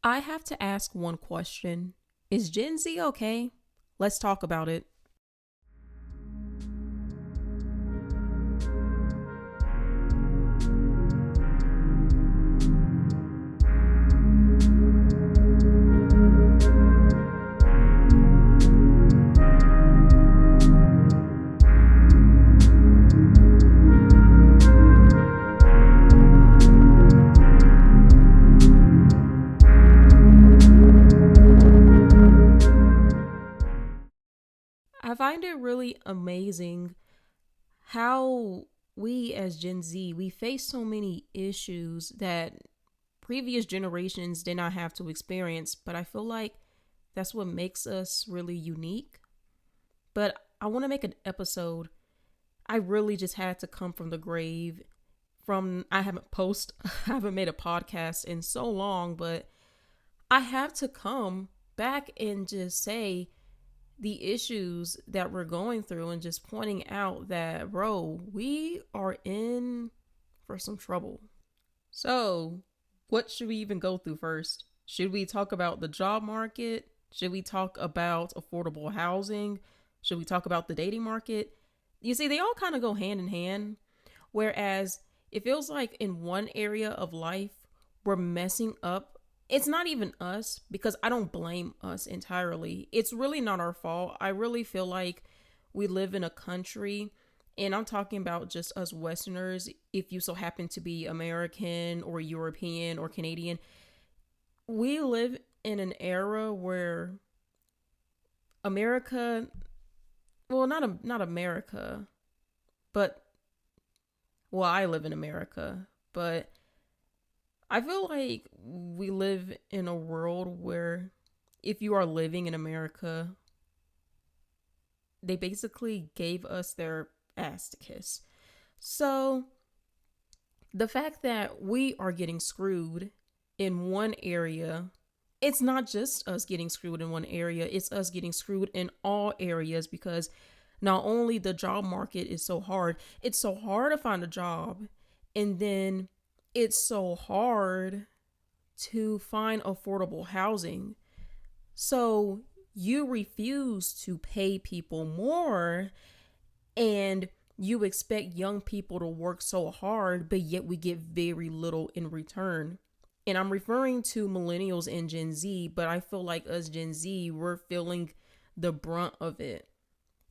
I have to ask one question. Is Gen Z okay? Let's talk about it. I find it really amazing how we as Gen Z, we face so many issues that previous generations did not have to experience, but I feel like that's what makes us really unique. But I want to make an episode. I really just had to come from the grave. From I haven't post I haven't made a podcast in so long, but I have to come back and just say the issues that we're going through and just pointing out that, bro, we are in for some trouble. So, what should we even go through first? Should we talk about the job market? Should we talk about affordable housing? Should we talk about the dating market? You see, they all kind of go hand in hand. Whereas it feels like in one area of life, we're messing up. It's not even us because I don't blame us entirely. It's really not our fault. I really feel like we live in a country, and I'm talking about just us Westerners. If you so happen to be American or European or Canadian, we live in an era where America, well, not America, but well, I live in America, but I feel like we live in a world where if you are living in America, they basically gave us their ass to kiss. So the fact that we are getting screwed in one area, it's not just us getting screwed in one area, it's us getting screwed in all areas because not only the job market is so hard, it's so hard to find a job, and then it's so hard to find affordable housing. So you refuse to pay people more and you expect young people to work so hard, but yet we get very little in return. And I'm referring to millennials and Gen Z, but I feel like us Gen Z, we're feeling the brunt of it.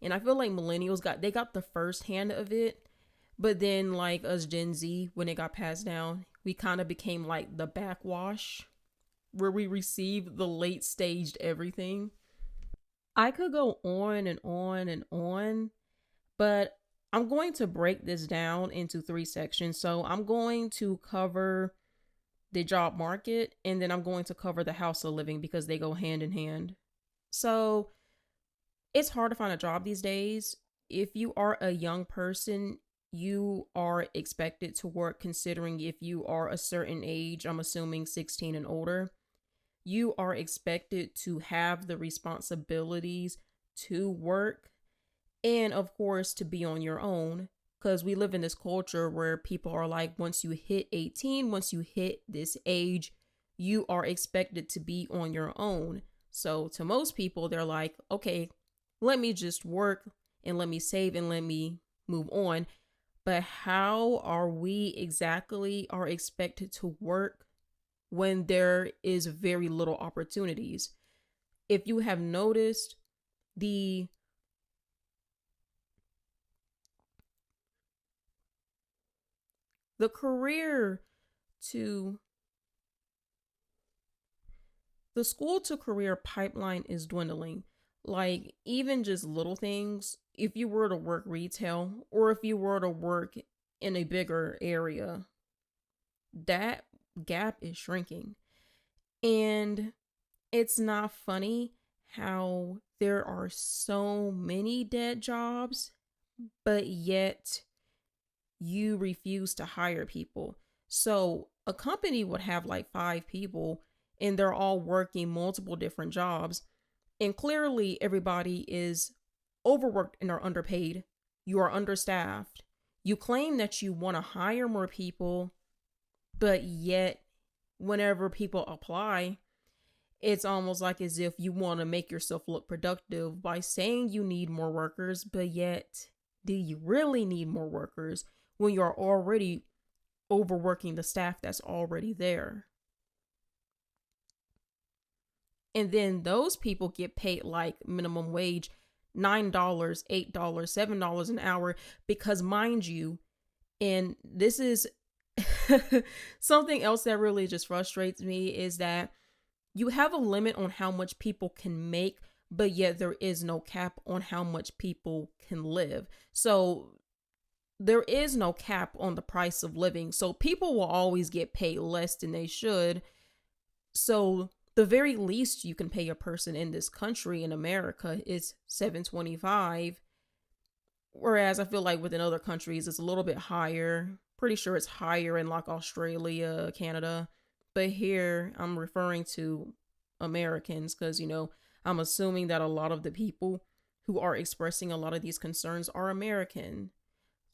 And I feel like millennials got the first hand of it, but then like us Gen Z, when it got passed down, we kind of became like the backwash where we received the late staged everything. I could go on and on and on, but I'm going to break this down into three sections. So I'm going to cover the job market and then I'm going to cover the house of living because they go hand in hand. So it's hard to find a job these days. If you are a young person, you are expected to work considering if you are a certain age, I'm assuming 16 and older. You are expected to have the responsibilities to work and, of course, to be on your own. Because we live in this culture where people are like, once you hit 18, once you hit this age, you are expected to be on your own. So to most people, they're like, okay, let me just work and let me save and let me move on. But how are we exactly are expected to work when there is very little opportunities? If you have noticed, the the career to the school to career pipeline is dwindling. Like, even just little things, if you were to work retail or if you were to work in a bigger area, that gap is shrinking. And it's not funny how there are so many dead jobs, but yet you refuse to hire people. So a company would have like 5 people and they're all working multiple different jobs. And clearly everybody is overworked and are underpaid. You are understaffed. You claim that you want to hire more people, but yet whenever people apply, It's almost like as if you want to make yourself look productive by saying you need more workers, but yet, do you really need more workers when you're already overworking the staff that's already there? And then those people get paid like minimum wage, $9, $8, $7 an hour, because mind you, and this is something else that really just frustrates me, is that you have a limit on how much people can make, but yet there is no cap on how much people can live. So there is no cap on the price of living. So people will always get paid less than they should. So the very least you can pay a person in this country, in America, is $7.25. Whereas I feel like within other countries it's a little bit higher. Pretty sure it's higher in like Australia, Canada. But here I'm referring to Americans because, I'm assuming that a lot of the people who are expressing a lot of these concerns are American.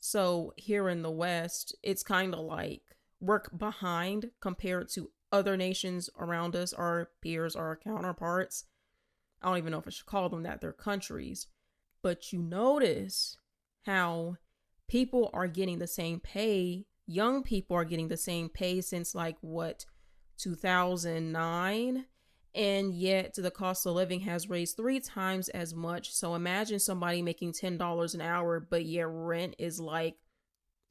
So here in the West, it's kind of like work behind compared to other nations around us, our peers, our counterparts. I don't even know if I should call them that, they're countries. But you notice how people are getting the same pay. Young people are getting the same pay since like what, 2009? And yet the cost of living has raised 3 times as much. So imagine somebody making $10 an hour, but yet rent is like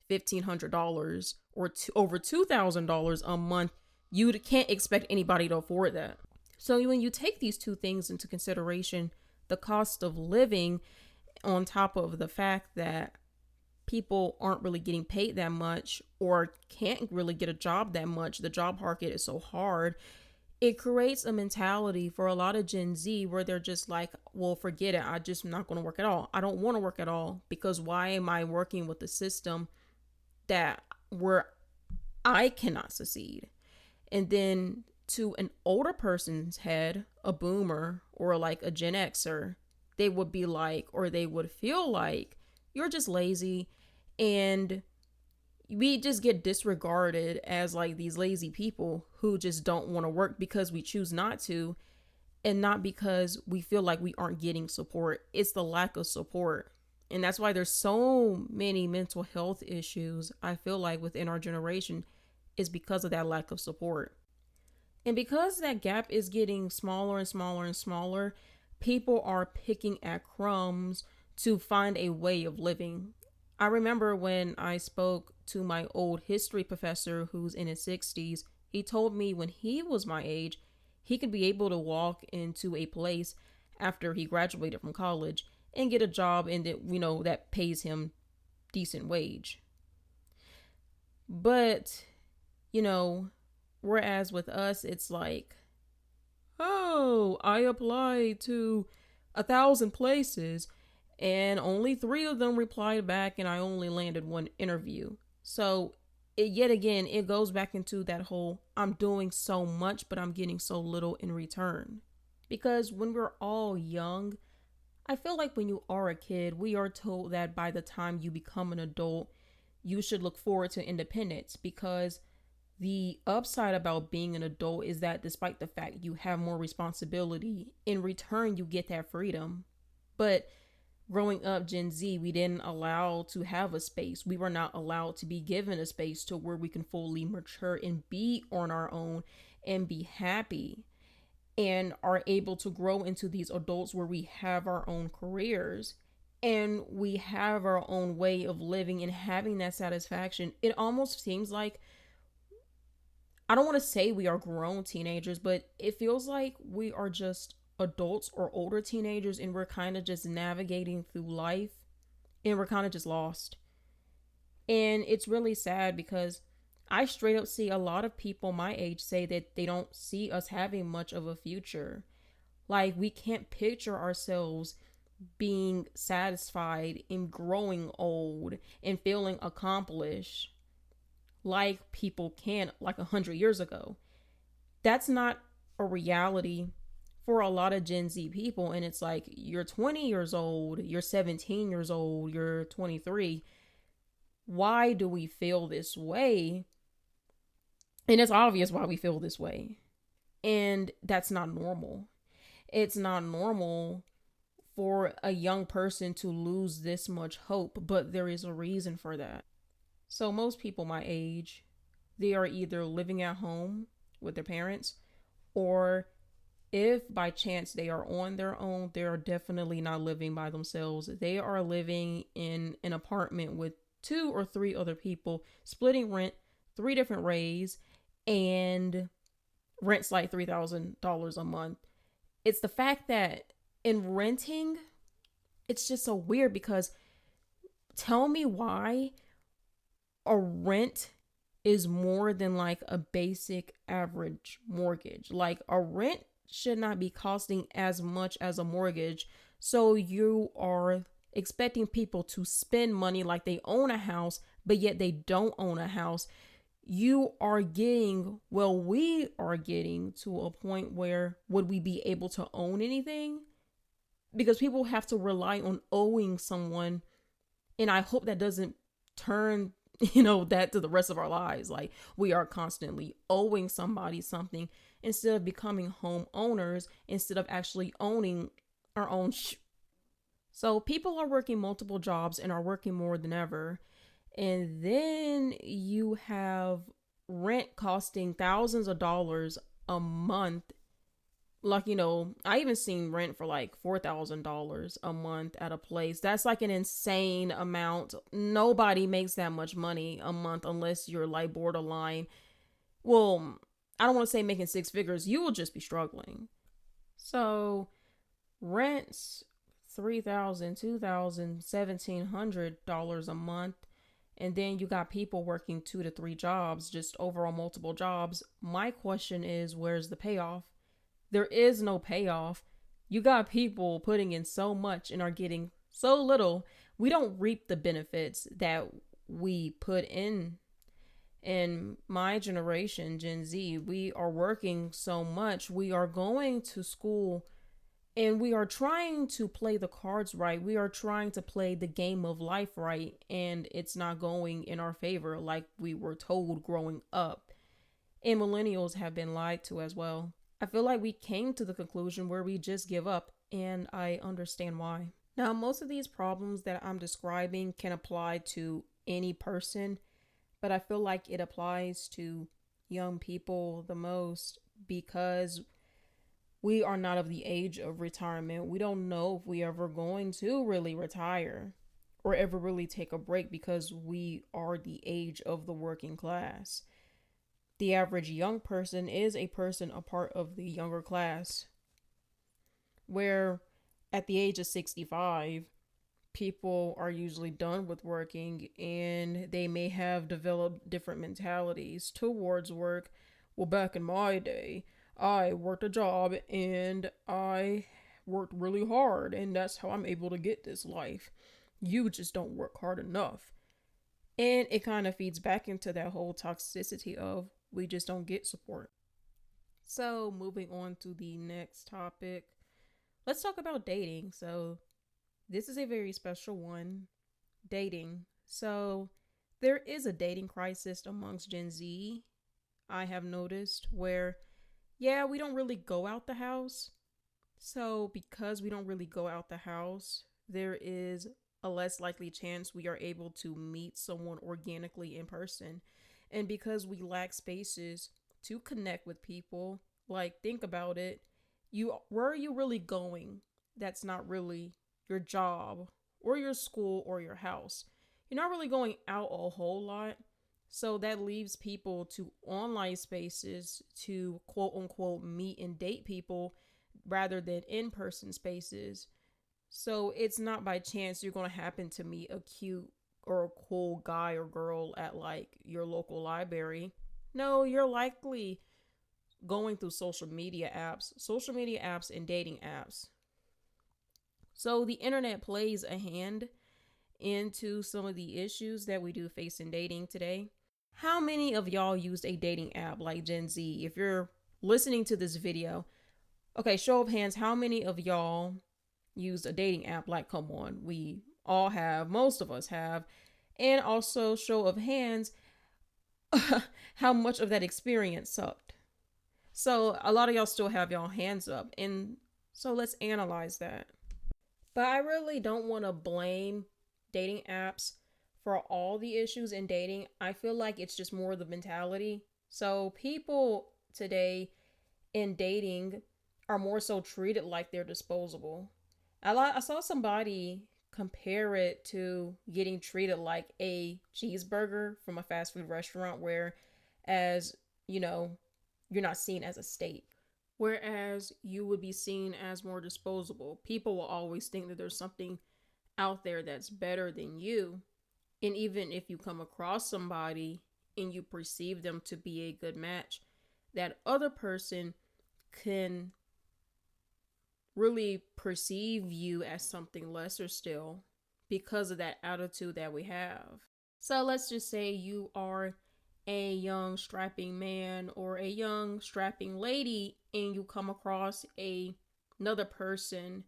$1,500 or over $2,000 a month. You can't expect anybody to afford that. So when you take these two things into consideration, the cost of living on top of the fact that people aren't really getting paid that much or can't really get a job that much, the job market is so hard, it creates a mentality for a lot of Gen Z where they're just like, well, forget it. I just am not going to work at all. I don't want to work at all, because why am I working with the system that where I cannot succeed? And then to an older person's head, a boomer or like a Gen Xer, they would be like, or they would feel like, you're just lazy, and we just get disregarded as like these lazy people who just don't want to work because we choose not to, and not because we feel like we aren't getting support. It's the lack of support. And that's why there's so many mental health issues, I feel like, within our generation, is because of that lack of support. And because that gap is getting smaller and smaller and smaller, people are picking at crumbs to find a way of living. I remember when I spoke to my old history professor who's in his 60s, he told me when he was my age, he could be able to walk into a place after he graduated from college and get a job and that pays him decent wage. But, whereas with us, it's like, oh, I applied to 1,000 places and only 3 of them replied back, and I only landed 1 interview. So yet again, it goes back into that whole, I'm doing so much, but I'm getting so little in return. Because when we're all young, I feel like when you are a kid, we are told that by the time you become an adult, you should look forward to independence, because the upside about being an adult is that despite the fact you have more responsibility, in return you get that freedom. But growing up, Gen Z, we didn't allow to have a space. We were not allowed to be given a space to where we can fully mature and be on our own and be happy, and are able to grow into these adults where we have our own careers and we have our own way of living and having that satisfaction. It almost seems like, I don't want to say we are grown teenagers, but it feels like we are just adults or older teenagers, and we're kind of just navigating through life and we're kind of just lost. And it's really sad because I straight up see a lot of people my age say that they don't see us having much of a future. Like, we can't picture ourselves being satisfied and growing old and feeling accomplished like people can, like 100 years ago. That's not a reality for a lot of Gen Z people. And it's like, you're 20 years old, you're 17 years old, you're 23. Why do we feel this way? And it's obvious why we feel this way. And that's not normal. It's not normal for a young person to lose this much hope, but there is a reason for that. So, most people my age, they are either living at home with their parents, or if by chance they are on their own, they are definitely not living by themselves. They are living in an apartment with two or three other people, splitting rent, three different rays, and rent's like $3,000 a month. It's the fact that in renting, it's just so weird because tell me why a rent is more than like a basic average mortgage. Like a rent should not be costing as much as a mortgage. So you are expecting people to spend money like they own a house, but yet they don't own a house. You are getting, well, we are getting to a point where would we be able to own anything? Because people have to rely on owing someone. And I hope that doesn't turn that to the rest of our lives. Like we are constantly owing somebody something instead of becoming homeowners, instead of actually owning our own so people are working multiple jobs and are working more than ever. And then you have rent costing thousands of dollars a month. Like, I even seen rent for like $4,000 a month at a place. That's like an insane amount. Nobody makes that much money a month unless you're like borderline. Well, I don't want to say making six figures. You will just be struggling. So, rent's $3,000, $2,000, $1,700 a month. And then you got people working 2 to 3 jobs, just overall multiple jobs. My question is, where's the payoff? There is no payoff. You got people putting in so much and are getting so little. We don't reap the benefits that we put in. In my generation, Gen Z, we are working so much. We are going to school and we are trying to play the cards right. We are trying to play the game of life right. And it's not going in our favor like we were told growing up. And millennials have been lied to as well. I feel like we came to the conclusion where we just give up, and I understand why. Now, most of these problems that I'm describing can apply to any person, but I feel like it applies to young people the most because we are not of the age of retirement. We don't know if we ever going to really retire or ever really take a break because we are the age of the working class. The average young person is a person a part of the younger class, where at the age of 65, people are usually done with working and they may have developed different mentalities towards work. Well, back in my day, I worked a job and I worked really hard, and that's how I'm able to get this life. You just don't work hard enough. And it kind of feeds back into that whole toxicity of we just don't get support. So, moving on to the next topic, let's talk about dating. So, this is a very special one, dating. So, there is a dating crisis amongst Gen Z, I have noticed, where, yeah, we don't really go out the house. So, because we don't really go out the house, there is a less likely chance we are able to meet someone organically in person. And because we lack spaces to connect with people, like think about it, where are you really going? That's not really your job or your school or your house. You're not really going out a whole lot. So that leaves people to online spaces to quote unquote meet and date people rather than in-person spaces. So it's not by chance you're going to happen to meet a cute or a cool guy or girl at like your local library. No, you're likely going through social media apps and dating apps. So the internet plays a hand into some of the issues that we do face in dating today. How many of y'all used a dating app like Gen Z? If you're listening to this video, okay, show of hands, how many of y'all used a dating app? Like, come on, we all have, most of us have. And also, show of hands, how much of that experience sucked. So a lot of y'all still have y'all hands up. And so let's analyze that. But I really don't want to blame dating apps for all the issues in dating. I feel like it's just more the mentality. So people today in dating are more so treated like they're disposable. I saw somebody compare it to getting treated like a cheeseburger from a fast food restaurant, where, as you know, you're not seen as a steak. Whereas you would be seen as more disposable. People will always think that there's something out there that's better than you. And even if you come across somebody and you perceive them to be a good match, that other person can really perceive you as something lesser still because of that attitude that we have. So let's just say you are a young strapping man or a young strapping lady and you come across another person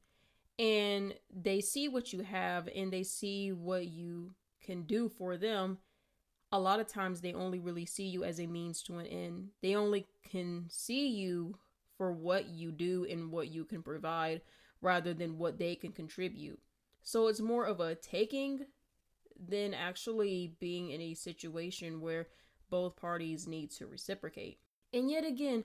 and they see what you have and they see what you can do for them. A lot of times they only really see you as a means to an end. They only can see you for what you do and what you can provide rather than what they can contribute. So it's more of a taking than actually being in a situation where both parties need to reciprocate. And yet again,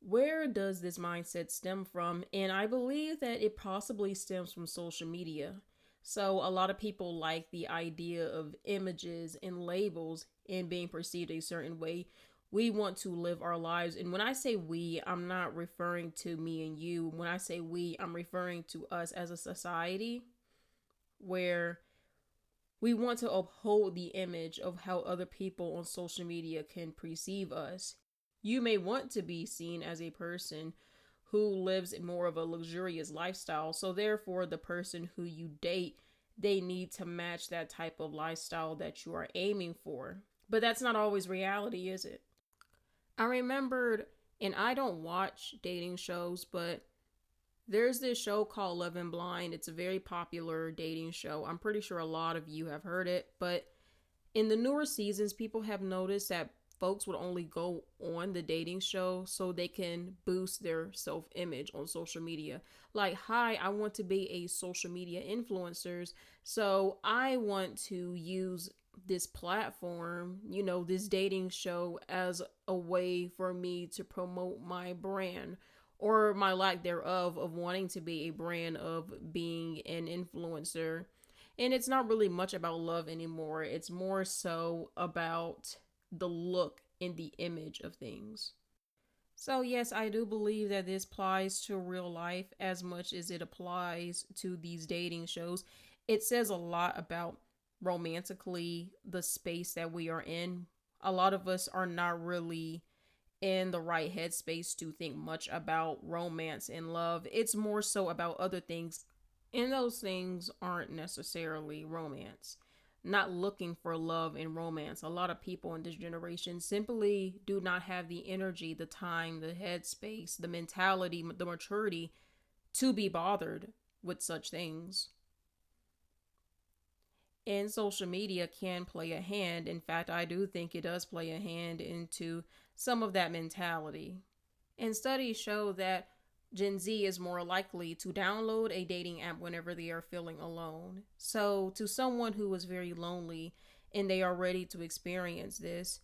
where does this mindset stem from? And I believe that it possibly stems from social media. So a lot of people like the idea of images and labels and being perceived a certain way. We want to live our lives. And when I say we, I'm not referring to me and you. When I say we, I'm referring to us as a society where we want to uphold the image of how other people on social media can perceive us. You may want to be seen as a person who lives more of a luxurious lifestyle. So therefore, the person who you date, they need to match that type of lifestyle that you are aiming for. But that's not always reality, is it? I remembered, and I don't watch dating shows, but there's this show called Love and Blind. It's a very popular dating show. I'm pretty sure a lot of you have heard it, but in the newer seasons, people have noticed that folks would only go on the dating show so they can boost their self-image on social media. Like, hi, I want to be a social media influencer, so I want to use this platform, this dating show as a way for me to promote my brand or my lack thereof of wanting to be a brand of being an influencer. And it's not really much about love anymore. It's more so about the look and the image of things. So, yes, I do believe that this applies to real life as much as it applies to these dating shows. It says a lot about romantically the space that we are in. A lot of us are not really in the right headspace to think much about romance and love. It's more so about other things, and those things aren't necessarily romance. Not looking for love and romance. A lot of people in this generation simply do not have the energy, the time, the headspace, the mentality, the maturity to be bothered with such things. And social media can play a hand. In fact, I do think it does play a hand into some of that mentality. And studies show that Gen Z is more likely to download a dating app whenever they are feeling alone. So, to someone who is very lonely and they are ready to experience this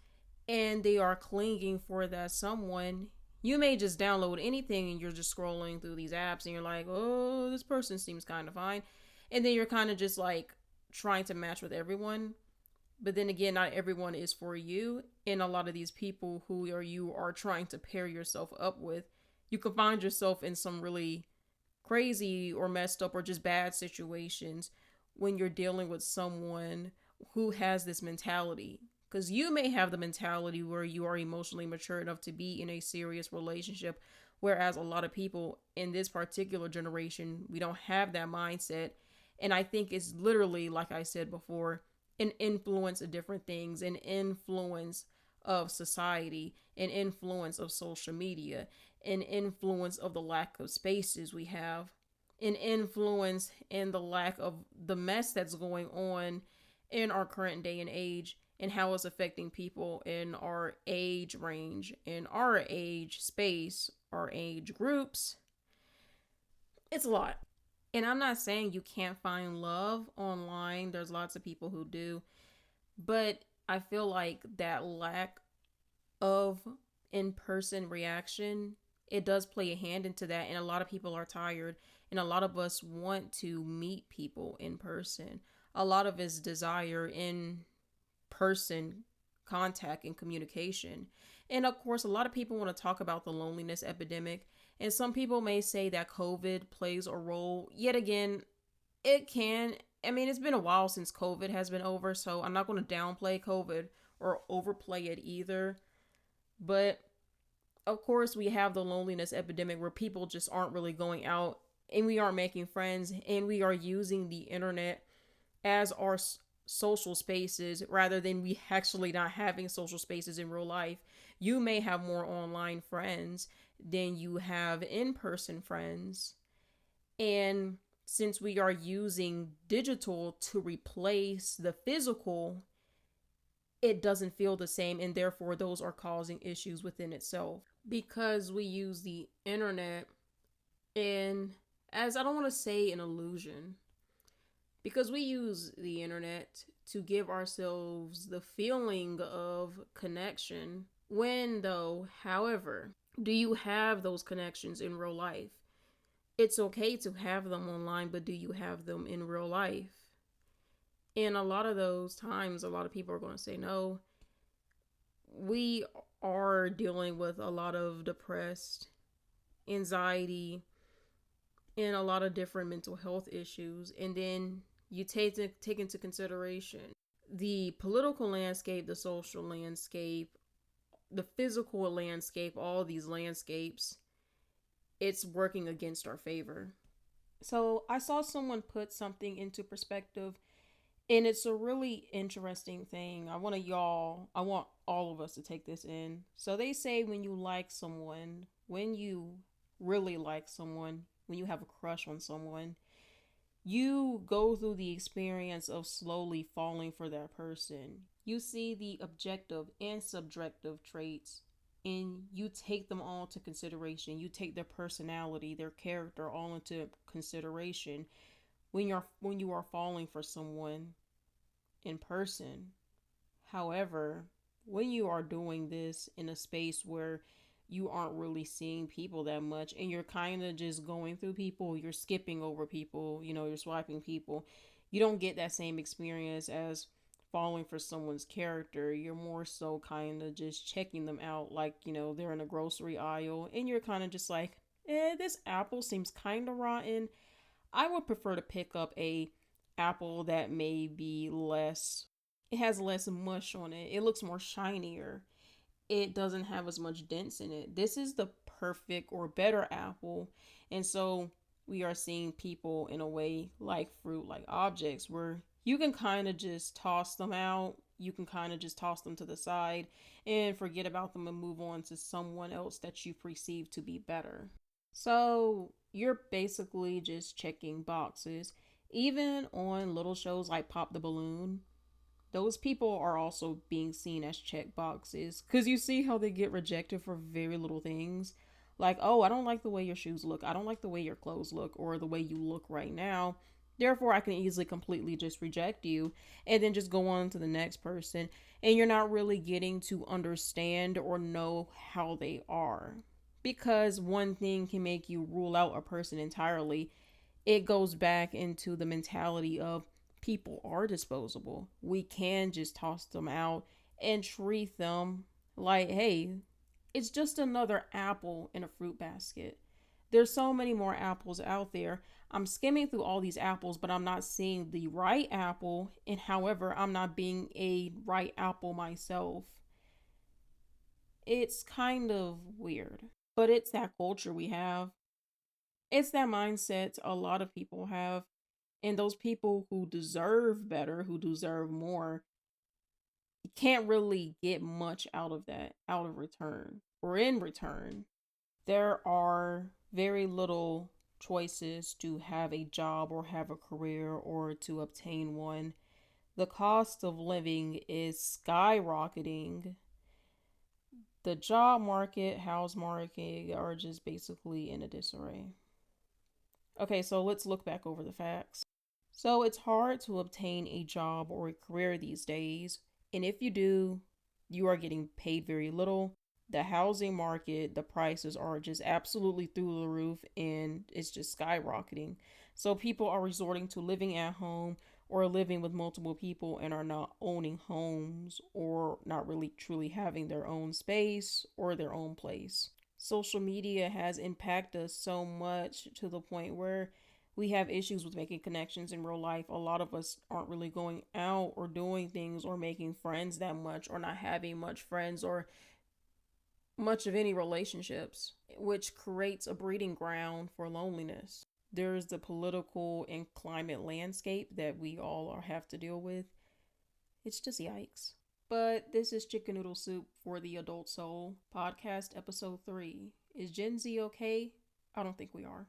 and they are clinging for that someone, you may just download anything and you're just scrolling through these apps and you're like, oh, this person seems kind of fine. And then you're kind of just like trying to match with everyone. But then again, not everyone is for you. And a lot of these people who you are trying to pair yourself up with, you can find yourself in some really crazy or messed up or just bad situations when you're dealing with someone who has this mentality. Because you may have the mentality where you are emotionally mature enough to be in a serious relationship, whereas a lot of people in this particular generation, we don't have that mindset. And I think it's literally, like I said before, an influence of different things, an influence of society, an influence of social media, an influence of the lack of spaces we have, an influence in the lack of the mess that's going on in our current day and age, and how it's affecting people in our age range, in our age space, our age groups. It's a lot. And I'm not saying you can't find love online. There's lots of people who do. But I feel like that lack of in-person reaction, it does play a hand into that, and a lot of people are tired, and a lot of us want to meet people in person. A lot of us desire in person contact and communication. And of course, a lot of people want to talk about the loneliness epidemic, and some people may say that COVID plays a role. Yet again, it can. I mean, it's been a while since COVID has been over, so I'm not going to downplay COVID or overplay it either. But of course, we have the loneliness epidemic where people just aren't really going out and we aren't making friends, and we are using the internet as our social spaces rather than we actually not having social spaces in real life. You may have more online friends than you have in person friends. And since we are using digital to replace the physical, it doesn't feel the same, and therefore those are causing issues within itself because we use the internet in, as I don't want to say an illusion, because we use the internet to give ourselves the feeling of connection. When though, however, do you have those connections in real life? It's okay to have them online, but do you have them in real life? And a lot of those times, a lot of people are going to say no. We are dealing with a lot of depressed, anxiety, and a lot of different mental health issues. And then you take into consideration the political landscape, the social landscape, the physical landscape, all these landscapes. It's working against our favor. So I saw someone put something into perspective, and it's a really interesting thing. I want all of us to take this in. So they say when you like someone, when you really like someone, when you have a crush on someone, you go through the experience of slowly falling for that person. You see the objective and subjective traits, and you take them all into consideration. You take their personality, their character all into consideration when you are falling for someone in person. However, when you are doing this in a space where you aren't really seeing people that much and you're kind of just going through people, you're skipping over people, you're swiping people, you don't get that same experience as falling for someone's character. You're more so kind of just checking them out, like, they're in a grocery aisle and you're kind of just like, this apple seems kind of rotten. I would prefer to pick up a apple that may be less, it has less mush on it. It looks more shinier. It doesn't have as much dents in it. This is the perfect or better apple. And so we are seeing people in a way like fruit, like objects, where you can kind of just toss them out. You can kind of just toss them to the side and forget about them and move on to someone else that you perceive to be better. So you're basically just checking boxes. Even on little shows like Pop the Balloon, those people are also being seen as check boxes. Because you see how they get rejected for very little things. Like, oh, I don't like the way your shoes look. I don't like the way your clothes look or the way you look right now. Therefore, I can easily completely just reject you and then just go on to the next person. And you're not really getting to understand or know how they are. Because one thing can make you rule out a person entirely. It goes back into the mentality of people are disposable. We can just toss them out and treat them like, hey, it's just another apple in a fruit basket. There's so many more apples out there. I'm skimming through all these apples, but I'm not seeing the right apple. And however, I'm not being a right apple myself. It's kind of weird, but it's that culture we have. It's that mindset a lot of people have. And those people who deserve better, who deserve more, can't really get much out of that, out of return or in return. There are very little choices to have a job or have a career or to obtain one. The cost of living is skyrocketing. The job market, house market are just basically in a disarray. Okay, so let's look back over the facts. So it's hard to obtain a job or a career these days. And if you do, you are getting paid very little. The housing market, the prices are just absolutely through the roof and it's just skyrocketing. So people are resorting to living at home or living with multiple people and are not owning homes or not really truly having their own space or their own place. Social media has impacted us so much to the point where we have issues with making connections in real life. A lot of us aren't really going out or doing things or making friends that much or not having much friends or much of any relationships, which creates a breeding ground for loneliness. There's the political and climate landscape that we all have to deal with. It's just yikes. But this is Chicken Noodle Soup for the Adult Soul podcast, episode 3. Is Gen Z okay? I don't think we are.